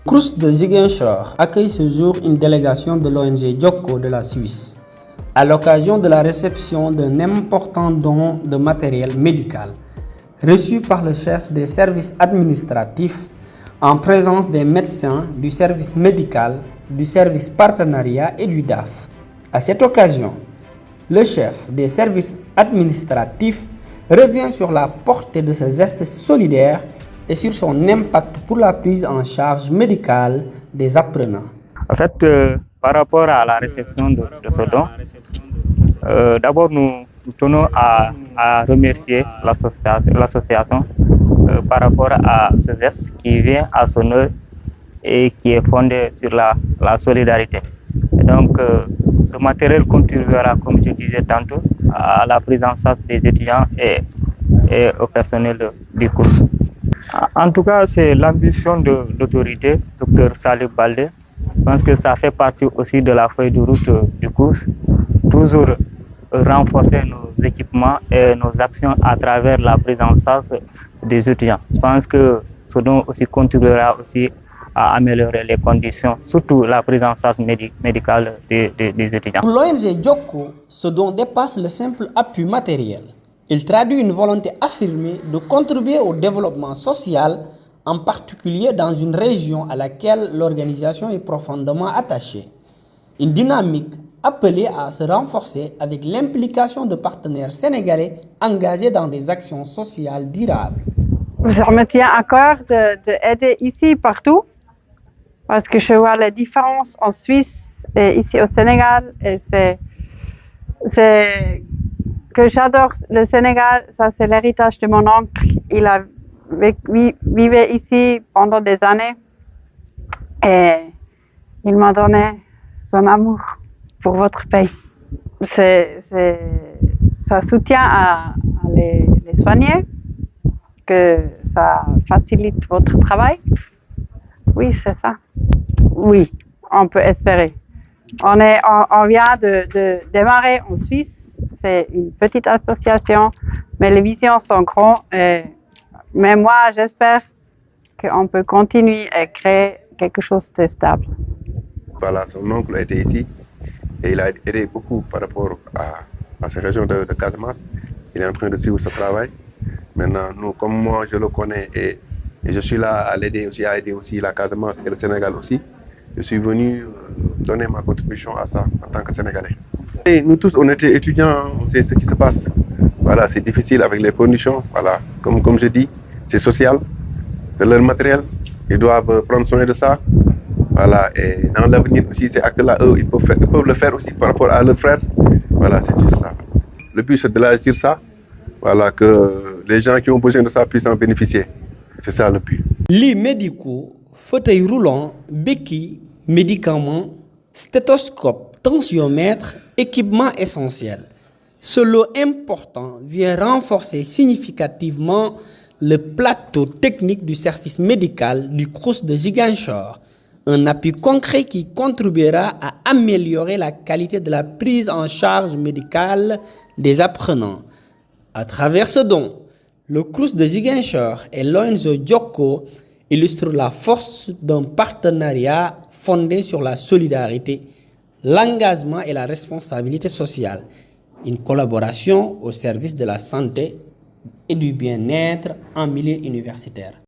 Crous de Ziguinchor accueille ce jour une délégation de l'ONG Jokko de la Suisse à l'occasion de la réception d'un important don de matériel médical reçu par le chef des services administratifs en présence des médecins du service médical, du service partenariat et du DAF. À cette occasion, le chef des services administratifs revient sur la portée de ce geste solidaire et sur son impact pour la prise en charge médicale des apprenants. En fait, par rapport à la réception de ce don, d'abord nous tenons à remercier l'association par rapport à ce geste qui vient à son œuvre et qui est fondé sur la solidarité. Et donc, ce matériel contribuera, comme je disais tantôt, à la prise en charge des étudiants et au personnel du cours. En tout cas, c'est l'ambition de l'autorité, Dr Salif Baldé. Je pense que ça fait partie aussi de la feuille de route du cours. Toujours renforcer nos équipements et nos actions à travers la prise en charge des étudiants. Je pense que ce don aussi contribuera aussi à améliorer les conditions, surtout la prise en charge médicale des étudiants. Pour l'ONG Jokko, ce don dépasse le simple appui matériel. Il traduit une volonté affirmée de contribuer au développement social, en particulier dans une région à laquelle l'organisation est profondément attachée. Une dynamique appelée à se renforcer avec l'implication de partenaires sénégalais engagés dans des actions sociales durables. Ça me tient à cœur d'aider ici, partout, parce que je vois la différence en Suisse et ici au Sénégal. Et c'est que j'adore le Sénégal, ça c'est l'héritage de mon oncle. Il a vivait ici pendant des années et il m'a donné son amour pour votre pays. Ça soutient à les soigner, que ça facilite votre travail. Oui, c'est ça. Oui, on peut espérer. On vient de démarrer en Suisse. C'est une petite association, mais les visions sont grandes. Mais moi, j'espère qu'on peut continuer à créer quelque chose de stable. Voilà, son oncle était ici et il a aidé beaucoup par rapport à cette région de Casamance. Il est en train de suivre ce travail. Maintenant, nous, comme moi, je le connais et je suis là à l'aider aussi, à aider aussi la Casamance et le Sénégal aussi. Je suis venu donner ma contribution à ça en tant que Sénégalais. Et nous tous, on était étudiants, on sait ce qui se passe. Voilà, c'est difficile avec les conditions. Voilà, comme je dis, c'est social, c'est leur matériel. Ils doivent prendre soin de ça. Voilà, et dans l'avenir aussi, ces actes-là, eux, ils peuvent le faire aussi par rapport à leurs frères. Voilà, c'est juste ça. Le but, c'est de l'élargir ça. Voilà, que les gens qui ont besoin de ça puissent en bénéficier. C'est ça le but. Lits médicaux, fauteuils roulants, béquilles, médicaments, stéthoscope, tensiomètre, équipements essentiels. Ce lot important vient renforcer significativement le plateau technique du service médical du Crous de Ziguinchor. Un appui concret qui contribuera à améliorer la qualité de la prise en charge médicale des apprenants. À travers ce don, le Crous de Ziguinchor et l'ONG Jokko illustrent la force d'un partenariat fondé sur la solidarité, l'engagement et la responsabilité sociale. Une collaboration au service de la santé et du bien-être en milieu universitaire.